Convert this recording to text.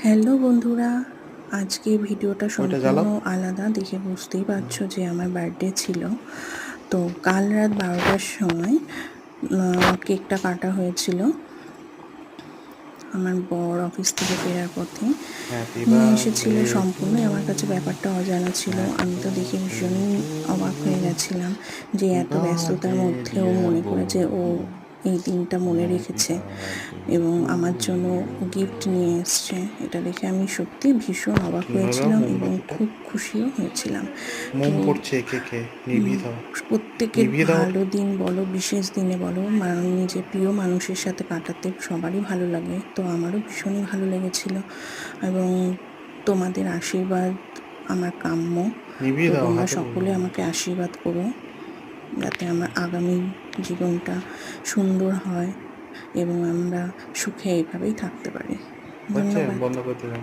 Hello বন্ধুরা, আজকে ভিডিওটা ওইটা সম্পূর্ণ জ্বালাও। আলাদা দেখে বুঝতেই পারছো যে আমার বার্থডে ছিল। তো কাল রাত 12টার সময় কেকটা কাটা হয়েছিল। আমার বর অফিস থেকে ফেরার পথে হ্যাপি নিয়ে এসেছিল। বার্থডে টু সম্পূর্ণই আমার কাছে ব্যাপারটা অজানা ছিল। হ্যাপি আমি তো দেখে বার্থডে ভীষণই টু অবাক হয়ে গেছিলাম যে হ্যাপি এত ব্যস্ততার বার্থডে মধ্যেও ডিয়ার মনে করেছে ও বউ, এই দিনটা মনে হ্যাপি রেখেছে বার্থডে এবং টু আমার জন্য ইউ। গিফট নিয়ে এসছে। এটা দেখে আমি সত্যি ভীষণ অবাক লাগাও হয়েছিলাম এবং মোমবাতিটা। খুব খুশিও হয়েছিলাম। তো মোম পড়ছে কেকে, নিভিয়ে দাও। প্রত্যেকের নিভিয়ে দাও ভালো ওটা। দিন বলো, বিশেষ দিনে বলো, নিজের প্রিয় মানুষের সাথে কাটাতে সবারই ভালো লাগে। তো আমারও ভীষণই ভালো লেগেছিল এবং তোমাদের আশীর্বাদ আমার কাম্য। নিভিয়ে তো দাও তোমরা হাতে সকলে করে। আমাকে আশীর্বাদ করো যাতে আমার আগামী জীবনটা সুন্দর হয় এবং আমরা সুখে এইভাবেই থাকতে পারি। হচ্ছে ধন্যবাদ। বন্ধ করতে দাও।